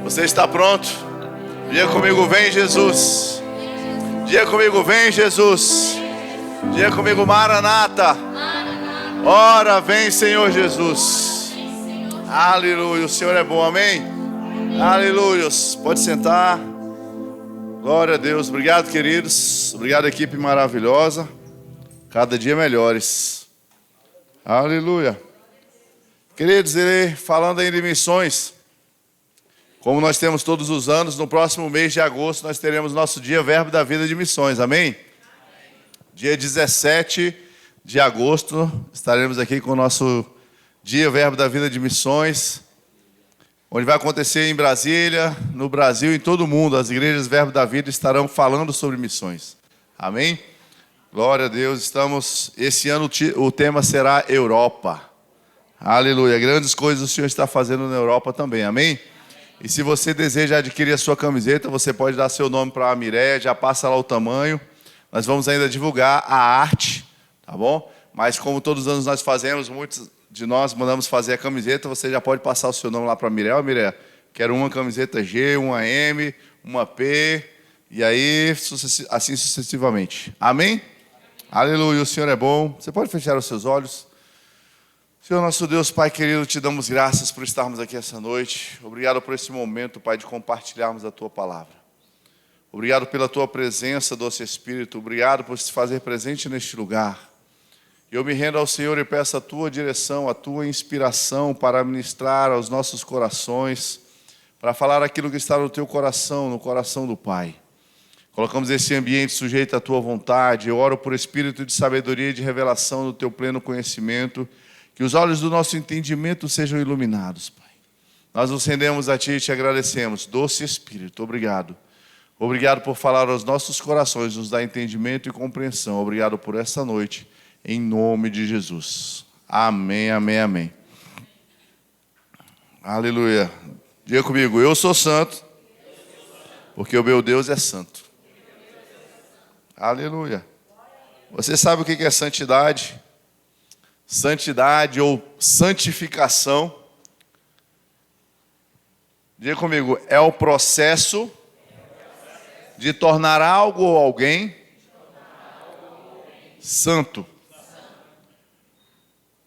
Você está pronto? Diga comigo, vem Jesus. Diga comigo, vem Jesus. Diga comigo, Maranata. Ora, vem Senhor Jesus. Aleluia, o Senhor é bom, amém? Aleluia, pode sentar. Glória a Deus, obrigado queridos. Obrigado equipe maravilhosa. Cada dia melhores. Aleluia. Queridos, falando aí de missões, como nós temos todos os anos, no próximo mês de agosto nós teremos nosso dia Verbo da Vida de Missões, amém? Dia 17 de agosto estaremos aqui com o nosso dia Verbo da Vida de Missões, onde vai acontecer em Brasília, no Brasil e em todo o mundo. As igrejas Verbo da Vida estarão falando sobre missões, amém? Glória a Deus, esse ano o tema será Europa. Aleluia, grandes coisas o Senhor está fazendo na Europa também, amém? E se você deseja adquirir a sua camiseta, você pode dar seu nome para a Mireia, já passa lá o tamanho. Nós vamos ainda divulgar a arte, tá bom? Mas como todos os anos nós fazemos, muitos de nós mandamos fazer a camiseta, você já pode passar o seu nome lá para a Mireia. Ó, Mireia, quero uma camiseta G, uma M, uma P, e aí assim sucessivamente. Amém? Aleluia, o Senhor é bom. Você pode fechar os seus olhos. Senhor nosso Deus, Pai querido, te damos graças por estarmos aqui essa noite. Obrigado por esse momento, Pai, de compartilharmos a Tua palavra. Obrigado pela Tua presença, doce Espírito. Obrigado por se fazer presente neste lugar. Eu me rendo ao Senhor e peço a Tua direção, a Tua inspiração para ministrar aos nossos corações, para falar aquilo que está no Teu coração, no coração do Pai. Colocamos esse ambiente sujeito à Tua vontade. Eu oro por espírito de sabedoria e de revelação do Teu pleno conhecimento. Que os olhos do nosso entendimento sejam iluminados, Pai. Nós nos rendemos a Ti e Te agradecemos. Doce Espírito, obrigado. Obrigado por falar aos nossos corações, nos dar entendimento e compreensão. Obrigado por essa noite, em nome de Jesus. Amém, amém, amém. Aleluia. Diga comigo, eu sou santo, porque o meu Deus é santo. Aleluia. Você sabe o que é santidade? Santidade ou santificação, diga comigo, é o processo de tornar algo ou alguém santo.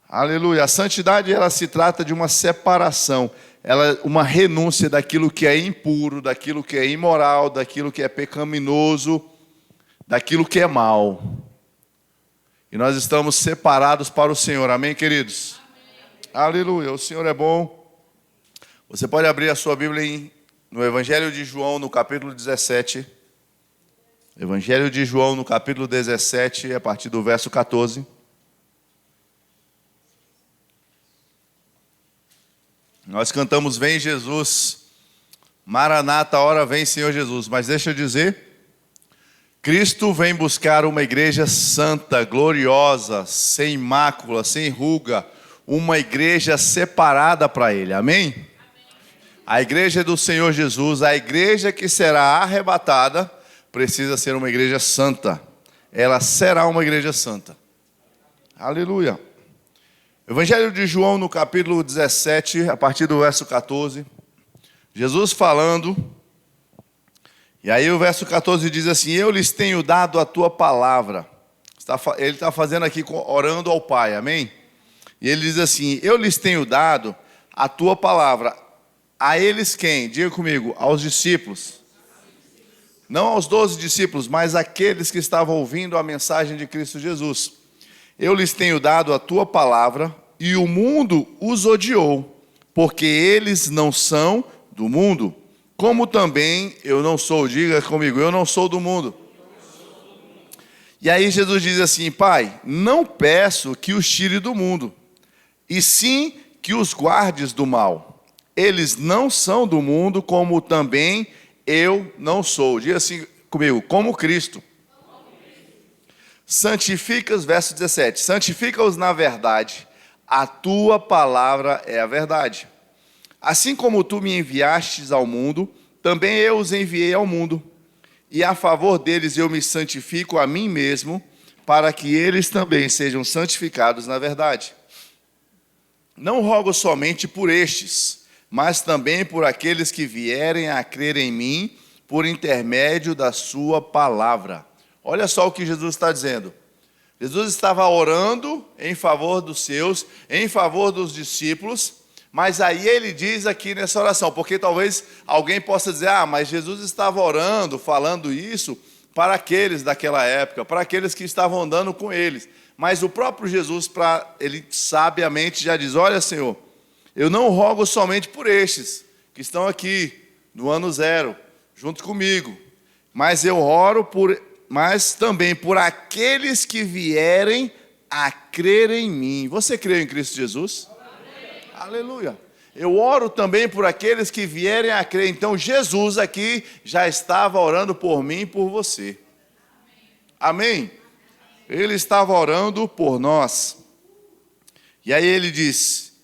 Aleluia. A santidade, ela se trata de uma separação, uma renúncia daquilo que é impuro, daquilo que é imoral, daquilo que é pecaminoso, daquilo que é mal. E nós estamos separados para o Senhor. Amém, queridos? Amém. Aleluia. O Senhor é bom. Você pode abrir a sua Bíblia no Evangelho de João, no capítulo 17. Evangelho de João, no capítulo 17, a partir do verso 14. Nós cantamos, vem Jesus. Maranata, ora vem Senhor Jesus. Mas deixa eu dizer... Cristo vem buscar uma igreja santa, gloriosa, sem mácula, sem ruga, uma igreja separada para Ele, amém? Amém? A igreja do Senhor Jesus, a igreja que será arrebatada, precisa ser uma igreja santa. Ela será uma igreja santa. Aleluia. Evangelho de João, no capítulo 17, a partir do verso 14, Jesus falando... E aí o verso 14 diz assim, eu lhes tenho dado a tua palavra. Ele está fazendo aqui, orando ao Pai, amém? E ele diz assim, eu lhes tenho dado a tua palavra. A eles quem? Diga comigo, aos discípulos. Não aos 12 discípulos, mas aqueles que estavam ouvindo a mensagem de Cristo Jesus. Eu lhes tenho dado a tua palavra e o mundo os odiou, porque eles não são do mundo. Como também eu não sou, diga comigo, eu não sou do mundo. E aí Jesus diz assim, Pai, não peço que os tire do mundo, e sim que os guardes do mal. Eles não são do mundo, como também eu não sou. Diga assim comigo, como Cristo. Santifica-os, verso 17, santifica-os na verdade, a tua palavra é a verdade. Assim como tu me enviastes ao mundo, também eu os enviei ao mundo. E a favor deles eu me santifico a mim mesmo, para que eles também sejam santificados na verdade. Não rogo somente por estes, mas também por aqueles que vierem a crer em mim, por intermédio da sua palavra. Olha só o que Jesus está dizendo. Jesus estava orando em favor dos seus, em favor dos discípulos, mas aí ele diz aqui nessa oração, porque talvez alguém possa dizer, mas Jesus estava orando, falando isso para aqueles daquela época, para aqueles que estavam andando com eles. Mas o próprio Jesus, ele sabiamente já diz, olha Senhor, eu não rogo somente por estes que estão aqui no ano zero, junto comigo, mas eu oro mas também por aqueles que vierem a crer em mim. Você crê em Cristo Jesus? Amém. Aleluia. Eu oro também por aqueles que vierem a crer. Então Jesus aqui já estava orando por mim e por você. Amém? Ele estava orando por nós. E aí ele diz,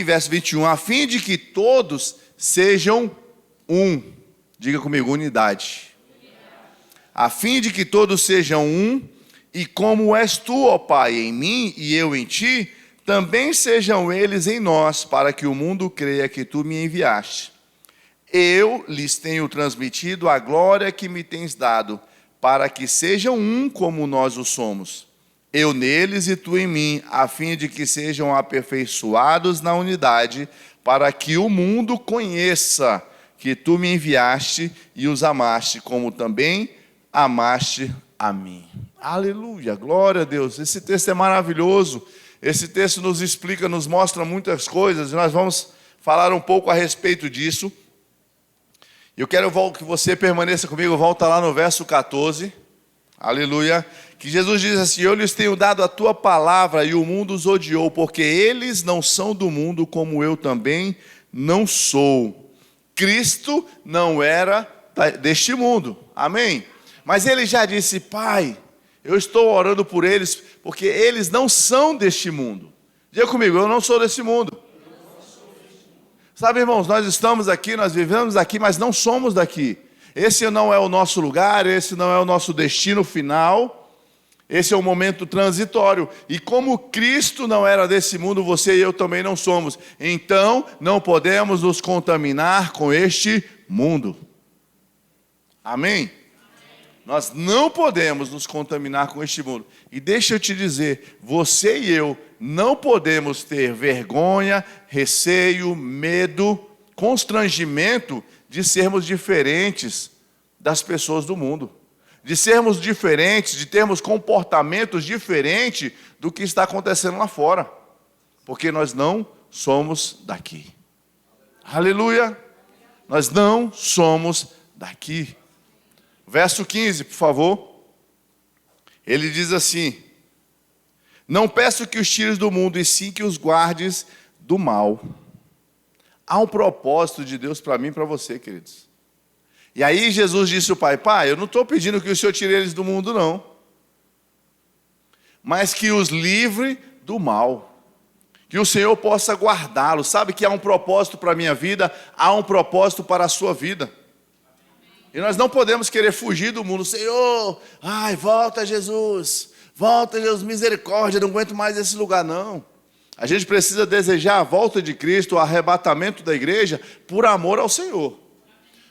verso 21, a fim de que todos sejam um. Diga comigo, unidade. A fim de que todos sejam um, e como és tu, ó Pai, em mim e eu em ti, também sejam eles em nós, para que o mundo creia que tu me enviaste. Eu lhes tenho transmitido a glória que me tens dado, para que sejam um como nós o somos. Eu neles e tu em mim, a fim de que sejam aperfeiçoados na unidade, para que o mundo conheça que tu me enviaste e os amaste, como também amaste a mim. Aleluia, glória a Deus. Esse texto é maravilhoso. Esse texto nos explica, nos mostra muitas coisas. E nós vamos falar um pouco a respeito disso. Eu quero que você permaneça comigo. Volta lá no verso 14. Aleluia. Que Jesus diz assim, eu lhes tenho dado a tua palavra e o mundo os odiou, porque eles não são do mundo, como eu também não sou. Cristo não era deste mundo. Amém? Mas ele já disse, Pai, eu estou orando por eles, porque eles não são deste mundo. Diga comigo, eu não sou desse mundo. Sabe, irmãos, nós estamos aqui, nós vivemos aqui, mas não somos daqui. Esse não é o nosso lugar, esse não é o nosso destino final. Esse é um momento transitório. E como Cristo não era desse mundo, você e eu também não somos. Então, não podemos nos contaminar com este mundo. Amém? Nós não podemos nos contaminar com este mundo. E deixa eu te dizer, você e eu não podemos ter vergonha, receio, medo, constrangimento de sermos diferentes das pessoas do mundo. De sermos diferentes, de termos comportamentos diferentes do que está acontecendo lá fora. Porque nós não somos daqui. Aleluia! Nós não somos daqui. Verso 15, por favor. Ele diz assim, não peço que os tires do mundo, e sim que os guardes do mal. Há um propósito de Deus para mim e para você, queridos. E aí Jesus disse ao Pai, Pai, eu não estou pedindo que o Senhor tire eles do mundo, não. Mas que os livre do mal. Que o Senhor possa guardá-los. Sabe que há um propósito para a minha vida, há um propósito para a sua vida. E nós não podemos querer fugir do mundo. Senhor, volta Jesus, misericórdia, não aguento mais esse lugar, não. A gente precisa desejar a volta de Cristo, o arrebatamento da igreja, por amor ao Senhor.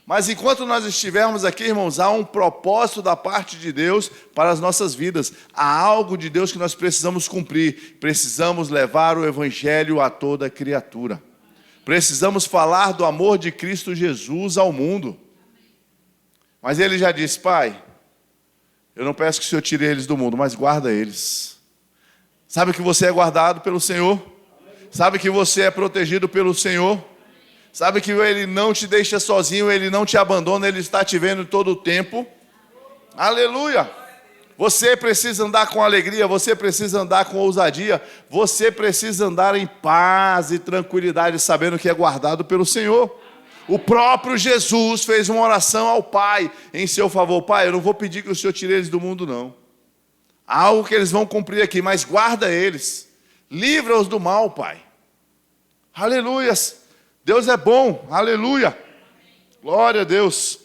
Mas enquanto nós estivermos aqui, irmãos, há um propósito da parte de Deus para as nossas vidas. Há algo de Deus que nós precisamos cumprir. Precisamos levar o Evangelho a toda criatura. Precisamos falar do amor de Cristo Jesus ao mundo. Mas ele já disse, Pai, eu não peço que o Senhor tire eles do mundo, mas guarda eles. Sabe que você é guardado pelo Senhor? Sabe que você é protegido pelo Senhor? Sabe que Ele não te deixa sozinho, Ele não te abandona, Ele está te vendo todo o tempo? Aleluia! Você precisa andar com alegria, você precisa andar com ousadia, você precisa andar em paz e tranquilidade, sabendo que é guardado pelo Senhor. O próprio Jesus fez uma oração ao Pai em seu favor. Pai, eu não vou pedir que o Senhor tire eles do mundo, não. Há algo que eles vão cumprir aqui, mas guarda eles. Livra-os do mal, Pai. Aleluia. Deus é bom. Aleluia. Glória a Deus.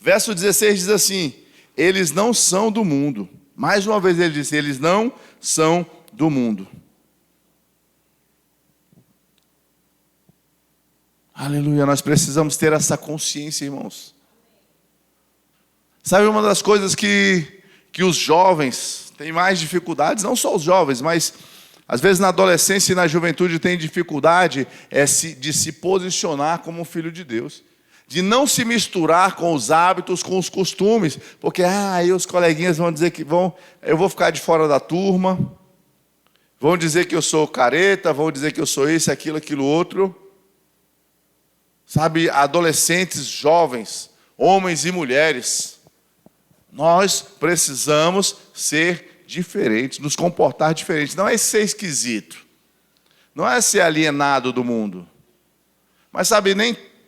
Verso 16 diz assim, eles não são do mundo. Mais uma vez ele disse, eles não são do mundo. Aleluia, nós precisamos ter essa consciência, irmãos. Sabe uma das coisas que os jovens têm mais dificuldades, não só os jovens, mas às vezes na adolescência e na juventude tem dificuldade de se posicionar como um filho de Deus. De não se misturar com os hábitos, com os costumes. Porque aí os coleguinhas vão dizer que eu vou ficar de fora da turma. Vão dizer que eu sou careta, vão dizer que eu sou isso, aquilo, outro. Sabe, adolescentes, jovens, homens e mulheres, nós precisamos ser diferentes, nos comportar diferentes. Não é ser esquisito, não é ser alienado do mundo. Mas sabe,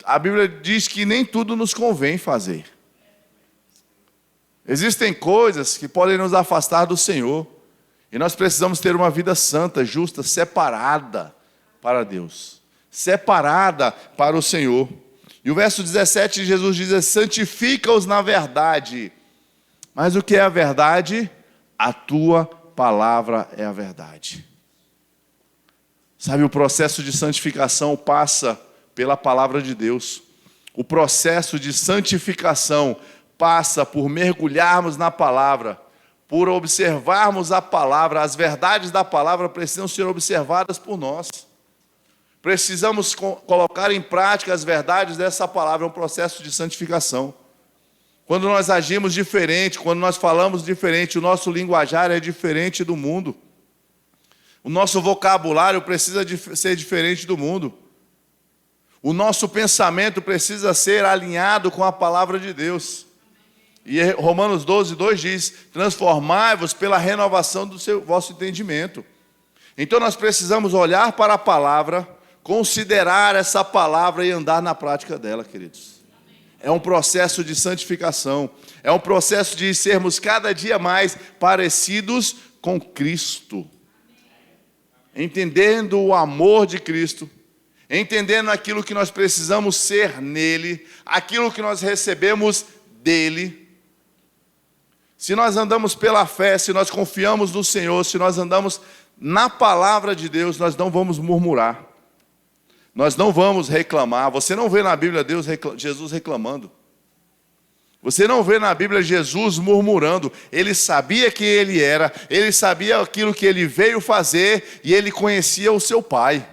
a Bíblia diz que nem tudo nos convém fazer. Existem coisas que podem nos afastar do Senhor. E nós precisamos ter uma vida santa, justa, separada para Deus. Separada para o Senhor. E o verso 17, Jesus diz: santifica-os na verdade. Mas o que é a verdade? A tua palavra é a verdade. Sabe, o processo de santificação passa pela palavra de Deus. O processo de santificação passa por mergulharmos na palavra, por observarmos a palavra. As verdades da palavra precisam ser observadas por nós. Precisamos colocar em prática as verdades dessa palavra. É um processo de santificação. Quando nós agimos diferente, quando nós falamos diferente, o nosso linguajar é diferente do mundo. O nosso vocabulário precisa ser diferente do mundo. O nosso pensamento precisa ser alinhado com a palavra de Deus. E Romanos 12, 2 diz: transformai-vos pela renovação do vosso entendimento. Então nós precisamos olhar para a palavra, considerar essa palavra e andar na prática dela, queridos. É um processo de santificação. É um processo de sermos cada dia mais parecidos com Cristo. Entendendo o amor de Cristo. Entendendo aquilo que nós precisamos ser nele. Aquilo que nós recebemos dele. Se nós andamos pela fé, se nós confiamos no Senhor, se nós andamos na palavra de Deus, nós não vamos murmurar. Nós não vamos reclamar. Você não vê na Bíblia Jesus reclamando. Você não vê na Bíblia Jesus murmurando. Ele sabia quem ele era, ele sabia aquilo que ele veio fazer e ele conhecia o seu Pai.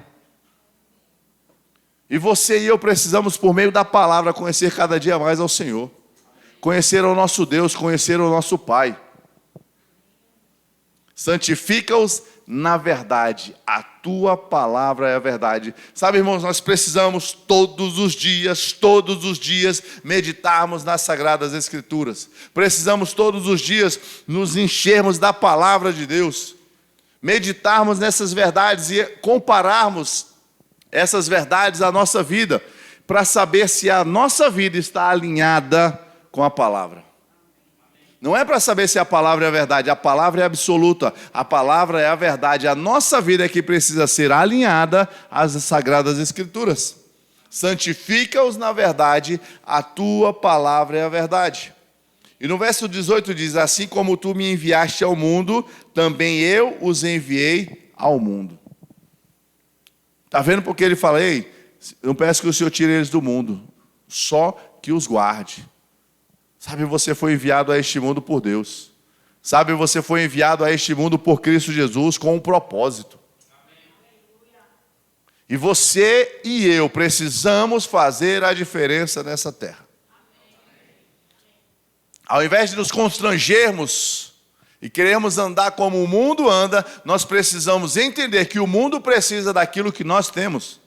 E você e eu precisamos, por meio da palavra, conhecer cada dia mais ao Senhor. Conhecer ao nosso Deus, conhecer ao nosso Pai. Santifica-os na verdade, a tua palavra é a verdade. Sabe, irmãos, nós precisamos todos os dias meditarmos nas Sagradas Escrituras. Precisamos todos os dias nos enchermos da palavra de Deus. Meditarmos nessas verdades e compararmos essas verdades à nossa vida, para saber se a nossa vida está alinhada com a palavra. Não é para saber se a palavra é a verdade, a palavra é absoluta, a palavra é a verdade. A nossa vida é que precisa ser alinhada às Sagradas Escrituras. Santifica-os na verdade, a tua palavra é a verdade. E no verso 18 diz: assim como tu me enviaste ao mundo, também eu os enviei ao mundo. Está vendo porque ele fala: ei, não peço que o Senhor tire eles do mundo, só que os guarde. Sabe, você foi enviado a este mundo por Deus. Sabe, você foi enviado a este mundo por Cristo Jesus com um propósito. E você e eu precisamos fazer a diferença nessa terra. Ao invés de nos constrangermos e queremos andar como o mundo anda, nós precisamos entender que o mundo precisa daquilo que nós temos.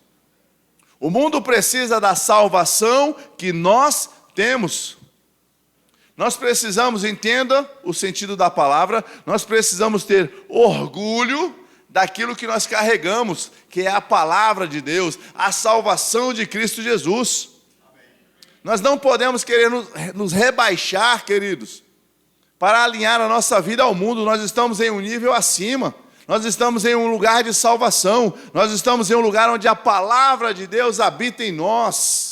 O mundo precisa da salvação que nós temos. Nós precisamos, entenda o sentido da palavra, nós precisamos ter orgulho daquilo que nós carregamos, que é a palavra de Deus, a salvação de Cristo Jesus. Nós não podemos querer nos rebaixar, queridos, para alinhar a nossa vida ao mundo. Nós estamos em um nível acima, nós estamos em um lugar de salvação, nós estamos em um lugar onde a palavra de Deus habita em nós.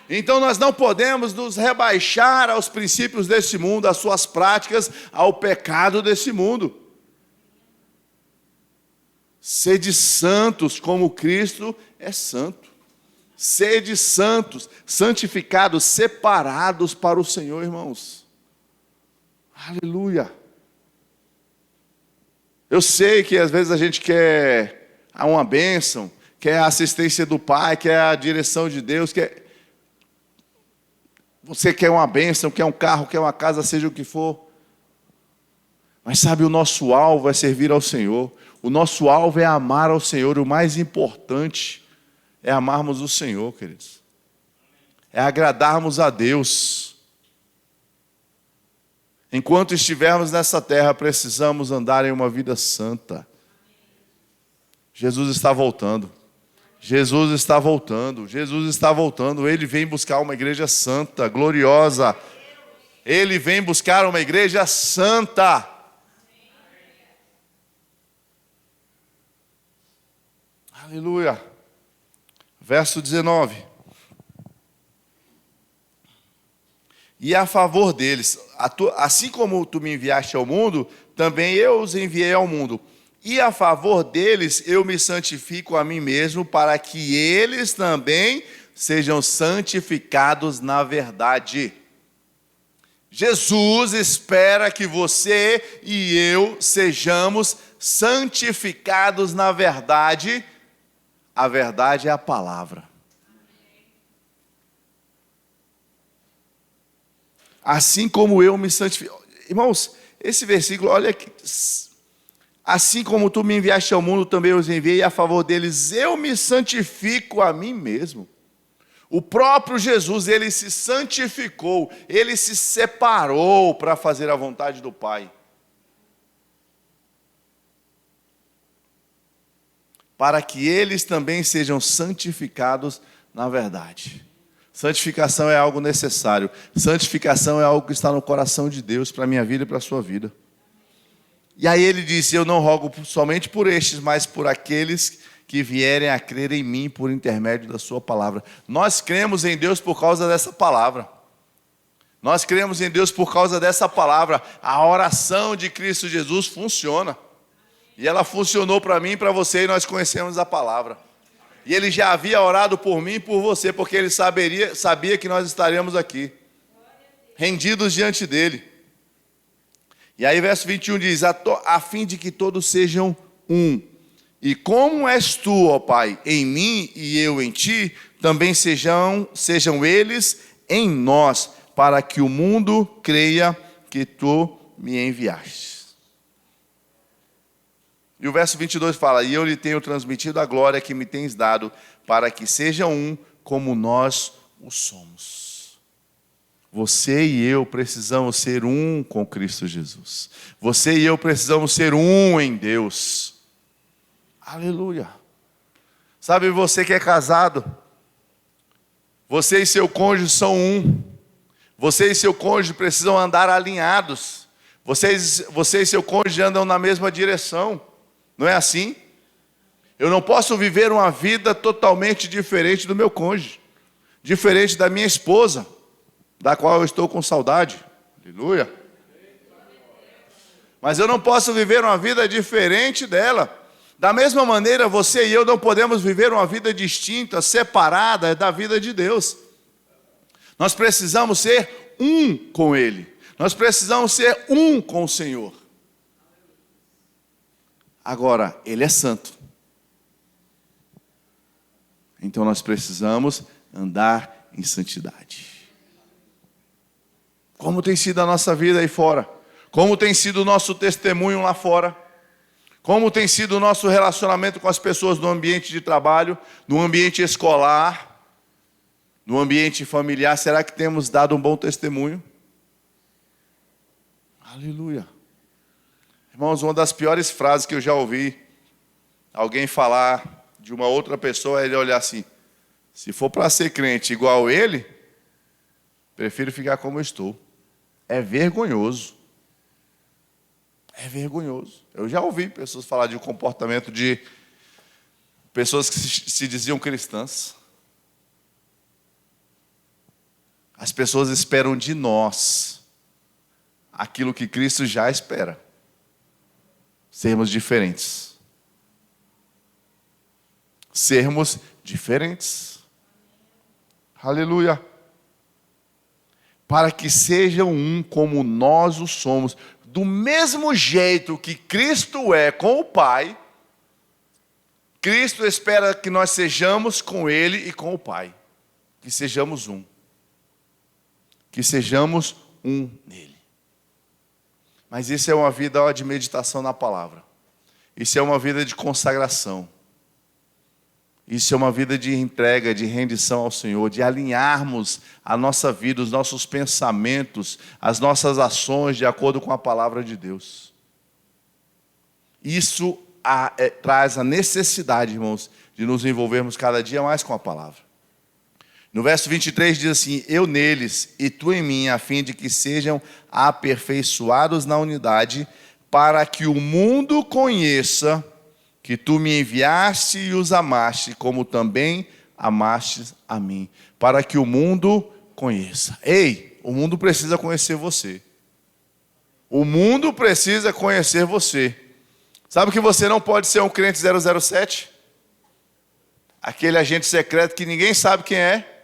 Então nós não podemos nos rebaixar aos princípios desse mundo, às suas práticas, ao pecado desse mundo. Sede santos como Cristo é santo. Sede santos, santificados, separados para o Senhor, irmãos. Aleluia. Eu sei que às vezes a gente quer uma bênção, quer a assistência do Pai, quer a direção de Deus, você quer uma bênção, quer um carro, quer uma casa, seja o que for. Mas sabe, o nosso alvo é servir ao Senhor. O nosso alvo é amar ao Senhor. O mais importante é amarmos o Senhor, queridos. É agradarmos a Deus. Enquanto estivermos nessa terra, precisamos andar em uma vida santa. Jesus está voltando. Jesus está voltando. Jesus está voltando. Ele vem buscar uma igreja santa, gloriosa. Ele vem buscar uma igreja santa. Aleluia. Verso 19. E a favor deles, assim como tu me enviaste ao mundo, também eu os enviei ao mundo. E a favor deles eu me santifico a mim mesmo, para que eles também sejam santificados na verdade. Jesus espera que você e eu sejamos santificados na verdade. A verdade é a palavra. Assim como eu me santifico. Irmãos, esse versículo, olha aqui. Assim como tu me enviaste ao mundo, também os enviei, e a favor deles eu me santifico a mim mesmo. O próprio Jesus, ele se santificou, ele se separou para fazer a vontade do Pai. Para que eles também sejam santificados na verdade. Santificação é algo necessário. Santificação é algo que está no coração de Deus para a minha vida e para a sua vida. E aí ele disse, eu não rogo somente por estes, mas por aqueles que vierem a crer em mim por intermédio da sua palavra. Nós cremos em Deus por causa dessa palavra. Nós cremos em Deus por causa dessa palavra. A oração de Cristo Jesus funciona. E ela funcionou para mim e para você, e nós conhecemos a palavra. E ele já havia orado por mim e por você, porque ele sabia que nós estaríamos aqui, rendidos diante dele. E aí verso 21 diz, a fim de que todos sejam um. E como és tu, ó Pai, em mim e eu em ti, também sejam eles em nós, para que o mundo creia que tu me enviaste. E o verso 22 fala, e eu lhe tenho transmitido a glória que me tens dado, para que sejam um como nós o somos. Você e eu precisamos ser um com Cristo Jesus. Você e eu precisamos ser um em Deus. Aleluia. Sabe, você que é casado, você e seu cônjuge são um. Você e seu cônjuge precisam andar alinhados. Você e seu cônjuge andam na mesma direção. Não é assim? Eu não posso viver uma vida totalmente diferente do meu cônjuge, diferente da minha esposa, da qual eu estou com saudade. Aleluia. Mas eu não posso viver uma vida diferente dela. Da mesma maneira, você e eu não podemos viver uma vida distinta, separada da vida de Deus. Nós precisamos ser um com Ele. Nós precisamos ser um com o Senhor. Agora, Ele é santo. Então nós precisamos andar em santidade. Como tem sido a nossa vida aí fora? Como tem sido o nosso testemunho lá fora? Como tem sido o nosso relacionamento com as pessoas no ambiente de trabalho, no ambiente escolar, no ambiente familiar? Será que temos dado um bom testemunho? Aleluia. Irmãos, uma das piores frases que eu já ouvi alguém falar de uma outra pessoa é ele olhar assim, se for para ser crente igual ele, prefiro ficar como eu estou. É vergonhoso. É vergonhoso. Eu já ouvi pessoas falar de um comportamento de pessoas que se diziam cristãs. As pessoas esperam de nós aquilo que Cristo já espera. Sermos diferentes. Sermos diferentes. Aleluia. Para que sejam um como nós o somos. Do mesmo jeito que Cristo é com o Pai, Cristo espera que nós sejamos com Ele e com o Pai. Que sejamos um. Que sejamos um nele. Mas isso é uma vida de meditação na palavra. Isso é uma vida de consagração. Isso é uma vida de entrega, de rendição ao Senhor, de alinharmos a nossa vida, os nossos pensamentos, as nossas ações de acordo com a palavra de Deus. Isso traz a necessidade, irmãos, de nos envolvermos cada dia mais com a palavra. No verso 23 diz assim: eu neles e tu em mim, a fim de que sejam aperfeiçoados na unidade, para que o mundo conheça que tu me enviaste e os amaste, como também amaste a mim. Para que o mundo conheça. Ei, o mundo precisa conhecer você. O mundo precisa conhecer você. Sabe que você não pode ser um crente 007? Aquele agente secreto que ninguém sabe quem é.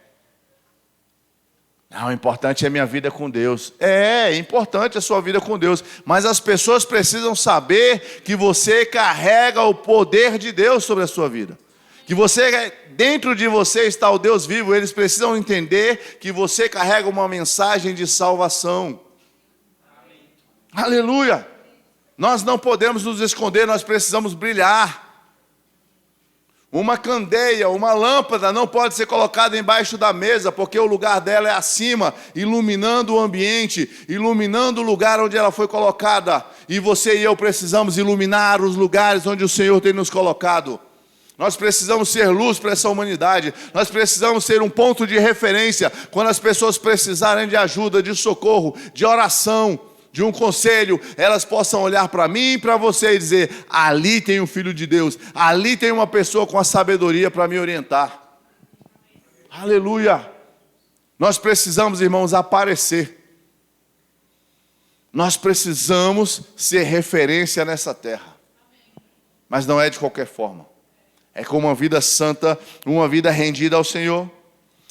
Não, o importante é a minha vida com Deus. É importante a sua vida com Deus. Mas as pessoas precisam saber que você carrega o poder de Deus sobre a sua vida. Que dentro de você está o Deus vivo. Eles precisam entender que você carrega uma mensagem de salvação. Amém. Aleluia! Nós não podemos nos esconder, nós precisamos brilhar. Uma candeia, uma lâmpada não pode ser colocada embaixo da mesa, porque o lugar dela é acima, iluminando o ambiente, iluminando o lugar onde ela foi colocada. E você e eu precisamos iluminar os lugares onde o Senhor tem nos colocado. Nós precisamos ser luz para essa humanidade. Nós precisamos ser um ponto de referência quando as pessoas precisarem de ajuda, de socorro, de oração, de um conselho, elas possam olhar para mim e para você e dizer: ali tem um filho de Deus, ali tem uma pessoa com a sabedoria para me orientar. Aleluia! Nós precisamos, irmãos, aparecer. Nós precisamos ser referência nessa terra. Mas não é de qualquer forma. É com uma vida santa, uma vida rendida ao Senhor.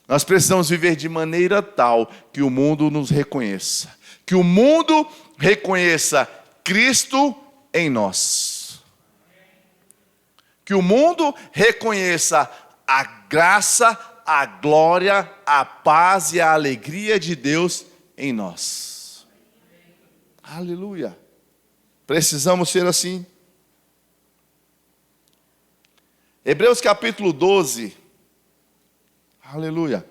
Nós precisamos viver de maneira tal que o mundo nos reconheça. Que o mundo reconheça Cristo em nós. Que o mundo reconheça a graça, a glória, a paz e a alegria de Deus em nós. Aleluia. Precisamos ser assim. Hebreus capítulo 12. Aleluia.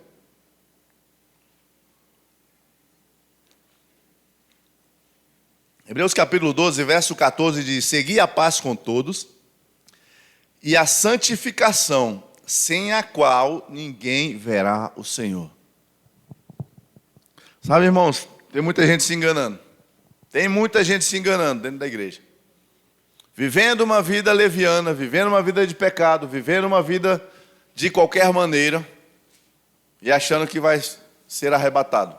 Hebreus capítulo 12, verso 14 diz: segui a paz com todos e a santificação, sem a qual ninguém verá o Senhor. Sabe, irmãos, tem muita gente se enganando. Tem muita gente se enganando dentro da igreja. Vivendo uma vida leviana, vivendo uma vida de pecado, vivendo uma vida de qualquer maneira e achando que vai ser arrebatado.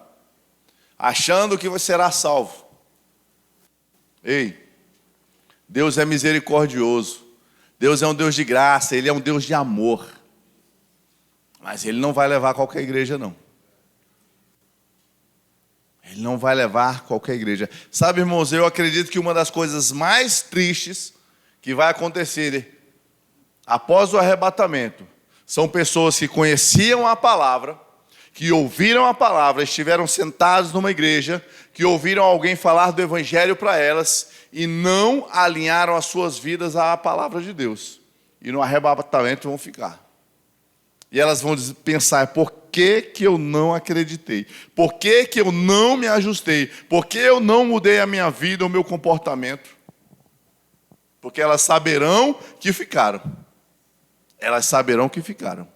Achando que será salvo. Ei, Deus é misericordioso, Deus é um Deus de graça, Ele é um Deus de amor, mas Ele não vai levar qualquer igreja não. Ele não vai levar qualquer igreja. Sabe, irmãos, eu acredito que uma das coisas mais tristes que vai acontecer após o arrebatamento são pessoas que conheciam a palavra, que ouviram a palavra, estiveram sentados numa igreja, que ouviram alguém falar do evangelho para elas e não alinharam as suas vidas à palavra de Deus. E no arrebatamento vão ficar. E elas vão pensar: por que eu não acreditei? Por que eu não me ajustei? Por que eu não mudei a minha vida, o meu comportamento? Porque elas saberão que ficaram. Elas saberão que ficaram.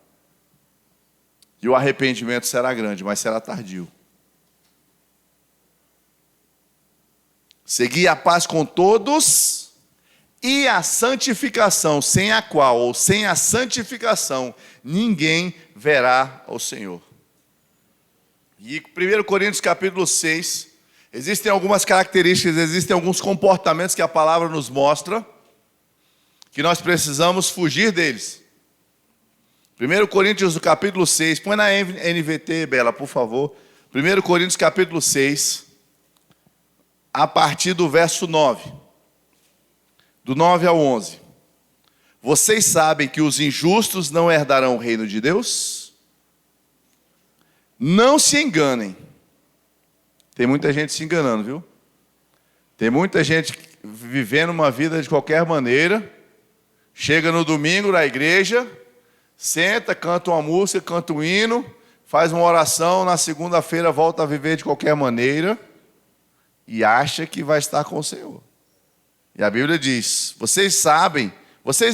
E o arrependimento será grande, mas será tardio. Segui a paz com todos e a santificação, sem a qual, ou sem a santificação, ninguém verá o Senhor. E 1 Coríntios capítulo 6, existem algumas características, existem alguns comportamentos que a palavra nos mostra, que nós precisamos fugir deles. 1 Coríntios, do capítulo 6. Põe na NVT, Bela, por favor. 1 Coríntios, capítulo 6. A partir do verso 9. Do 9 ao 11. Vocês sabem que os injustos não herdarão o reino de Deus? Não se enganem. Tem muita gente se enganando, viu? Tem muita gente vivendo uma vida de qualquer maneira. Chega no domingo na igreja, senta, canta uma música, canta um hino, faz uma oração, na segunda-feira volta a viver de qualquer maneira e acha que vai estar com o Senhor. E a Bíblia diz, vocês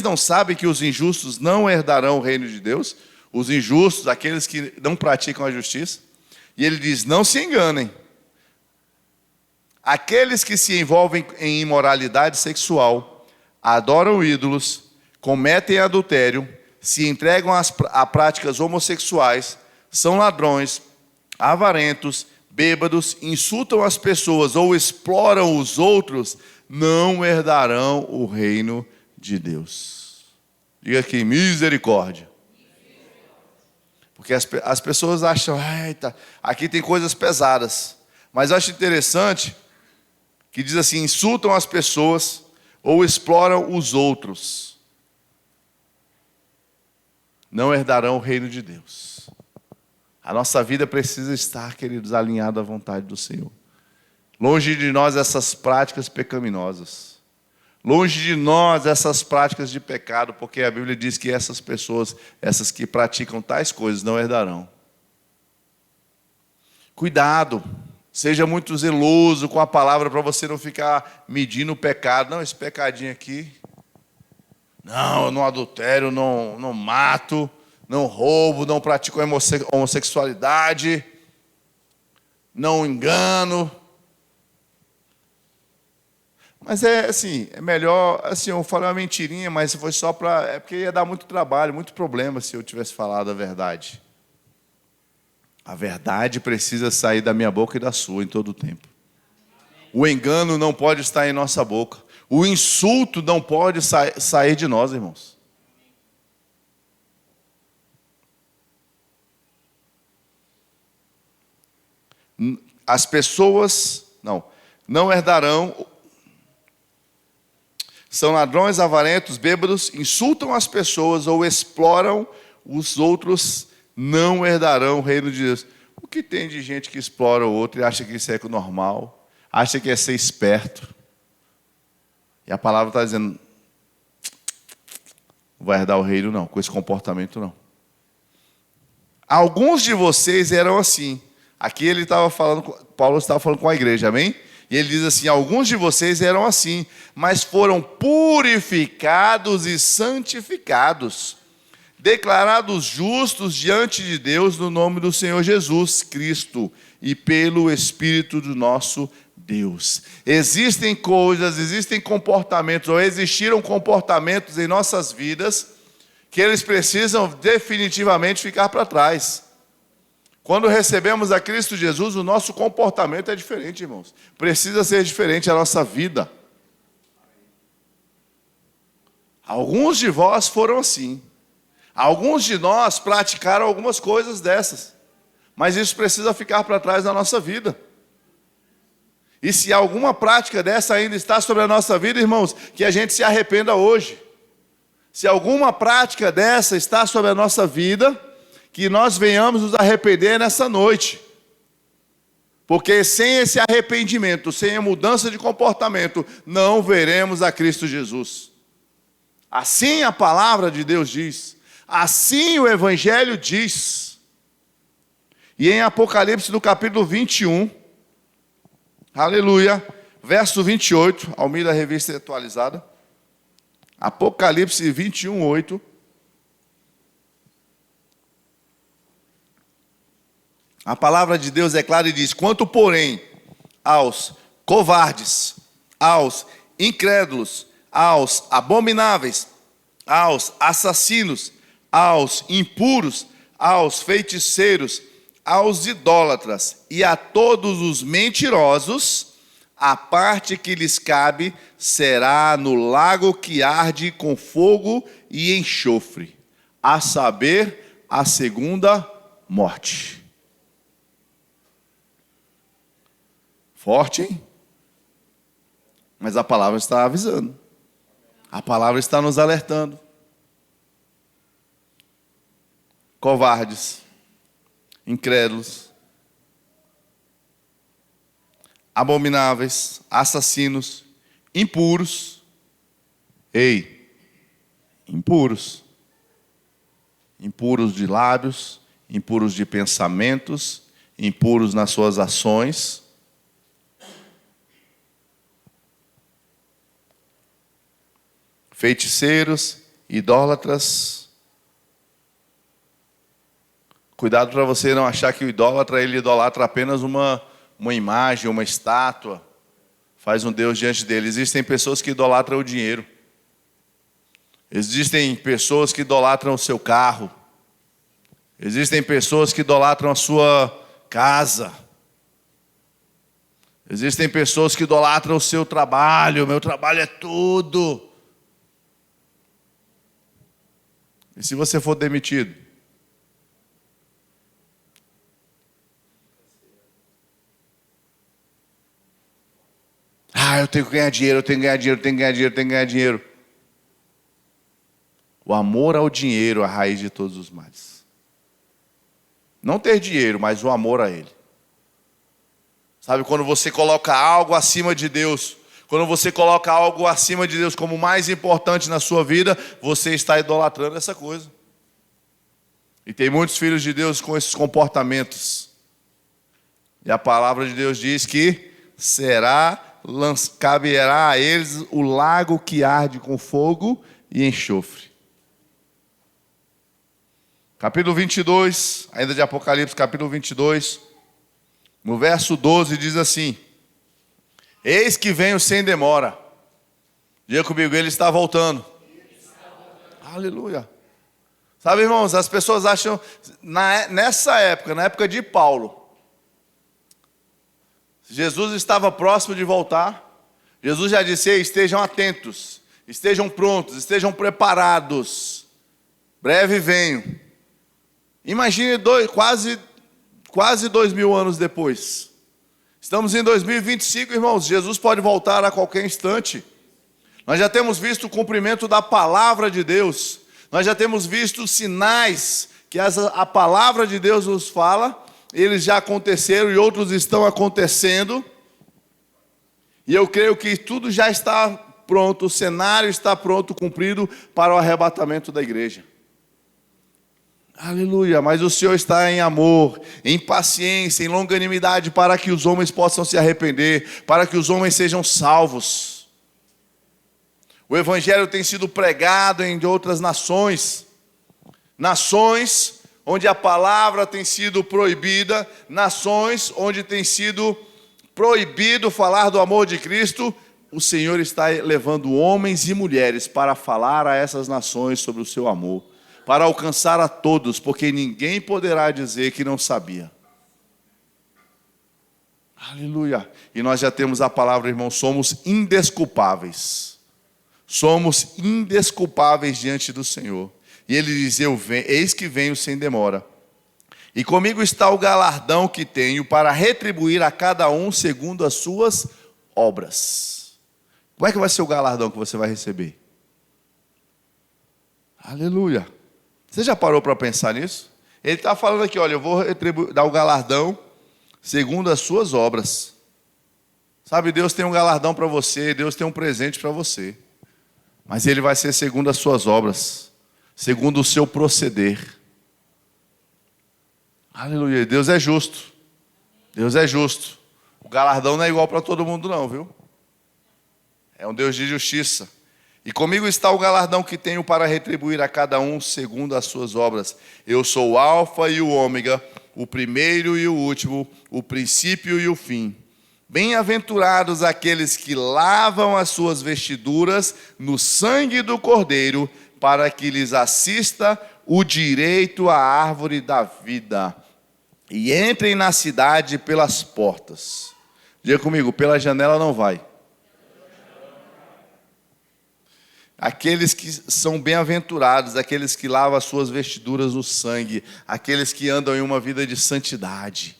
não sabem que os injustos não herdarão o reino de Deus? Os injustos, aqueles que não praticam a justiça. E ele diz, não se enganem. Aqueles que se envolvem em imoralidade sexual, adoram ídolos, cometem adultério, se entregam a práticas homossexuais, são ladrões, avarentos, bêbados, insultam as pessoas ou exploram os outros, não herdarão o reino de Deus. Diga aqui, misericórdia. Porque as pessoas acham, eita, aqui tem coisas pesadas. Mas eu acho interessante que diz assim, insultam as pessoas ou exploram os outros. Não herdarão o reino de Deus. A nossa vida precisa estar, queridos, alinhada à vontade do Senhor. Longe de nós essas práticas pecaminosas. Longe de nós essas práticas de pecado, porque a Bíblia diz que essas pessoas, essas que praticam tais coisas, não herdarão. Cuidado, seja muito zeloso com a palavra para você não ficar medindo o pecado. Não, esse pecadinho aqui, não, eu não adultério, não mato, não roubo, não pratico homossexualidade, não engano. Mas é assim, é melhor, assim, eu falei uma mentirinha, mas foi só para, é porque ia dar muito trabalho, muito problema se eu tivesse falado a verdade. A verdade precisa sair da minha boca e da sua em todo o tempo. O engano não pode estar em nossa boca. O insulto não pode sair de nós, irmãos. As pessoas, não herdarão. São ladrões, avarentos, bêbados, insultam as pessoas ou exploram os outros, não herdarão o reino de Deus. O que tem de gente que explora o outro e acha que isso é normal, acha que é ser esperto. E a palavra está dizendo, não vai herdar o reino não, com esse comportamento não. Alguns de vocês eram assim. Aqui ele estava falando, Paulo estava falando com a igreja, amém? E ele diz assim, alguns de vocês eram assim, mas foram purificados e santificados, declarados justos diante de Deus no nome do Senhor Jesus Cristo e pelo Espírito do nosso Deus. Existem coisas, existem comportamentos, ou existiram comportamentos em nossas vidas, que eles precisam definitivamente ficar para trás. Quando recebemos a Cristo Jesus, o nosso comportamento é diferente, irmãos. Precisa ser diferente a nossa vida. Alguns de vós foram assim. Alguns de nós praticaram algumas coisas dessas. Mas isso precisa ficar para trás da nossa vida. E se alguma prática dessa ainda está sobre a nossa vida, irmãos, que a gente se arrependa hoje. Se alguma prática dessa está sobre a nossa vida, que nós venhamos nos arrepender nessa noite. Porque sem esse arrependimento, sem a mudança de comportamento, não veremos a Cristo Jesus. Assim a palavra de Deus diz. Assim o Evangelho diz. E em Apocalipse, no capítulo 21, aleluia, verso 28, Almeida Revista Atualizada. Apocalipse 21, 8. A palavra de Deus é clara e diz, quanto porém aos covardes, aos incrédulos, aos abomináveis, aos assassinos, aos impuros, aos feiticeiros, aos idólatras e a todos os mentirosos, a parte que lhes cabe será no lago que arde com fogo e enxofre, a saber, a segunda morte. Forte, hein? Mas a palavra está avisando. A palavra está nos alertando. Covardes, incrédulos, abomináveis, assassinos, impuros. Ei, impuros. Impuros de lábios, impuros de pensamentos, impuros nas suas ações. Feiticeiros, idólatras. Cuidado para você não achar que o idólatra, ele idolatra apenas uma imagem, uma estátua. Faz um Deus diante dele. Existem pessoas que idolatram o dinheiro. Existem pessoas que idolatram o seu carro. Existem pessoas que idolatram a sua casa. Existem pessoas que idolatram o seu trabalho. Meu trabalho é tudo. E se você for demitido? Eu tenho que ganhar dinheiro, eu tenho que ganhar dinheiro, eu tenho que ganhar dinheiro, eu tenho que ganhar dinheiro. O amor ao dinheiro é a raiz de todos os males. Não ter dinheiro, mas o amor a ele. Sabe, quando você coloca algo acima de Deus, quando você coloca algo acima de Deus como mais importante na sua vida, você está idolatrando essa coisa. E tem muitos filhos de Deus com esses comportamentos. E a palavra de Deus diz que caberá a eles o lago que arde com fogo e enxofre. Capítulo 22, ainda de Apocalipse, capítulo 22, no verso 12 diz assim: eis que venho sem demora. Diga comigo, ele está voltando. Aleluia. Sabe, irmãos, as pessoas acham, nessa época, na época de Paulo, Jesus estava próximo de voltar. Jesus já disse: estejam atentos, estejam prontos, estejam preparados. Breve venho. Imagine quase 2000 anos depois. Estamos em 2025, irmãos. Jesus pode voltar a qualquer instante. Nós já temos visto o cumprimento da palavra de Deus. Nós já temos visto sinais que a palavra de Deus nos fala. Eles já aconteceram e outros estão acontecendo. E eu creio que tudo já está pronto, o cenário está pronto, cumprido para o arrebatamento da igreja. Aleluia, mas o Senhor está em amor, em paciência, em longanimidade, para que os homens possam se arrepender, para que os homens sejam salvos. O Evangelho tem sido pregado em outras nações, nações onde a palavra tem sido proibida, nações onde tem sido proibido falar do amor de Cristo. O Senhor está levando homens e mulheres para falar a essas nações sobre o seu amor, para alcançar a todos, porque ninguém poderá dizer que não sabia. Aleluia. E nós já temos a palavra, irmão, somos indesculpáveis. Somos indesculpáveis diante do Senhor. E ele diz: eis que venho sem demora. E comigo está o galardão que tenho para retribuir a cada um segundo as suas obras. Como é que vai ser o galardão que você vai receber? Aleluia. Você já parou para pensar nisso? Ele está falando aqui, olha, eu vou dar o galardão segundo as suas obras. Sabe, Deus tem um galardão para você, Deus tem um presente para você. Mas ele vai ser segundo as suas obras, segundo o seu proceder. Aleluia, Deus é justo. Deus é justo. O galardão não é igual para todo mundo não, viu? É um Deus de justiça. E comigo está o galardão que tenho para retribuir a cada um segundo as suas obras. Eu sou o Alfa e o Ômega, o primeiro e o último, o princípio e o fim. Bem-aventurados aqueles que lavam as suas vestiduras no sangue do Cordeiro, para que lhes assista o direito à árvore da vida, e entrem na cidade pelas portas. Diga comigo, pela janela não vai. aqueles que são bem-aventurados, aqueles que lavam as suas vestiduras no sangue, aqueles que andam em uma vida de santidade,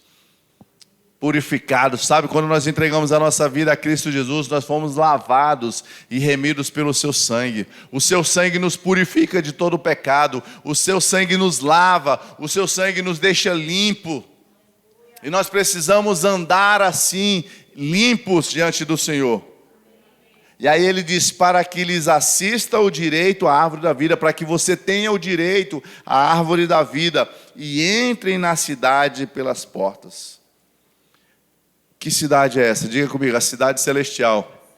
purificados. Sabe, quando nós entregamos a nossa vida a Cristo Jesus, nós fomos lavados e remidos pelo seu sangue. O seu sangue nos purifica de todo pecado, o seu sangue nos lava, o seu sangue nos deixa limpo. E nós precisamos andar assim, limpos diante do Senhor. E aí ele diz, para que lhes assista o direito à árvore da vida, para que você tenha o direito à árvore da vida e entrem na cidade pelas portas. Que cidade é essa? Diga comigo, a cidade celestial.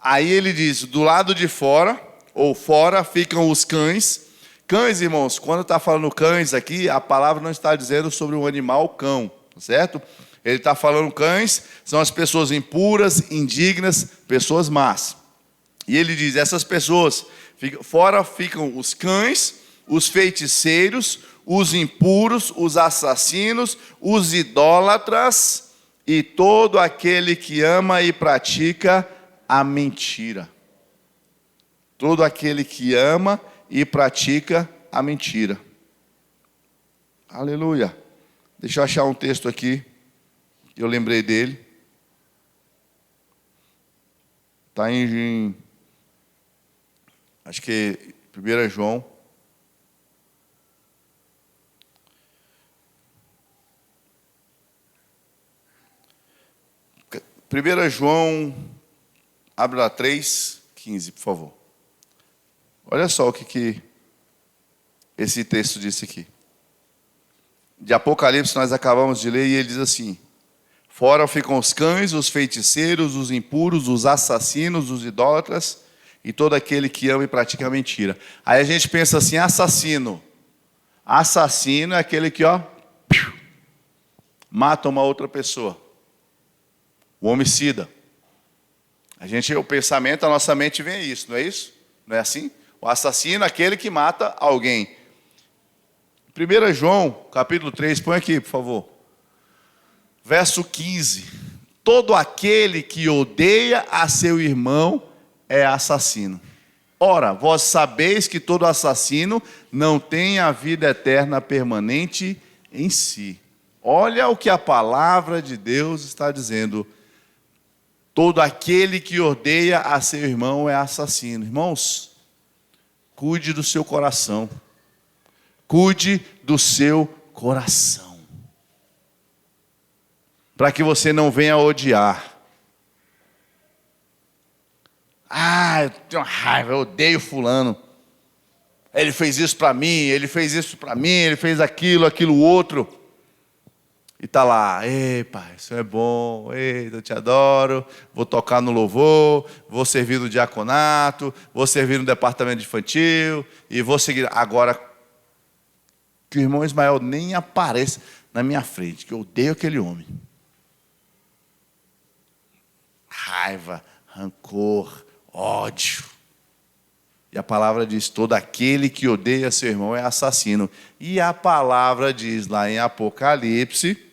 Aí ele diz, do lado de fora, ou fora, ficam os cães. Cães, irmãos, quando está falando cães aqui, a palavra não está dizendo sobre um animal cão, certo? Ele está falando cães, são as pessoas impuras, indignas, pessoas más. E ele diz, essas pessoas, fora ficam os cães, os feiticeiros, os impuros, os assassinos, os idólatras e todo aquele que ama e pratica a mentira. Todo aquele que ama e pratica a mentira. Aleluia. Deixa eu achar um texto aqui, que eu lembrei dele. Está acho que 1 João. 1 João, abre lá 3:15, por favor. Olha só o que esse texto disse aqui. De Apocalipse nós acabamos de ler e ele diz assim: fora ficam os cães, os feiticeiros, os impuros, os assassinos, os idólatras e todo aquele que ama e pratica a mentira. Aí a gente pensa assim, assassino. Assassino é aquele que, mata uma outra pessoa. O homicida. O pensamento, a nossa mente vem isso, não é isso? Não é assim? O assassino é aquele que mata alguém. 1 João, capítulo 3, põe aqui, por favor. Verso 15. Todo aquele que odeia a seu irmão é assassino. Ora, vós sabeis que todo assassino não tem a vida eterna permanente em si. Olha o que a palavra de Deus está dizendo. Todo aquele que odeia a seu irmão é assassino. Irmãos, cuide do seu coração. Cuide do seu coração. Para que você não venha odiar. Eu tenho raiva, eu odeio fulano. Ele fez isso para mim, ele fez isso para mim, ele fez aquilo outro. E está lá, ei pai, isso é bom, ei, eu te adoro, vou tocar no louvor, vou servir no diaconato, vou servir no departamento infantil, e vou seguir. Agora, que o irmão Ismael nem apareça na minha frente, que eu odeio aquele homem. Raiva, rancor, ódio. E a palavra diz, todo aquele que odeia seu irmão é assassino. E a palavra diz lá em Apocalipse,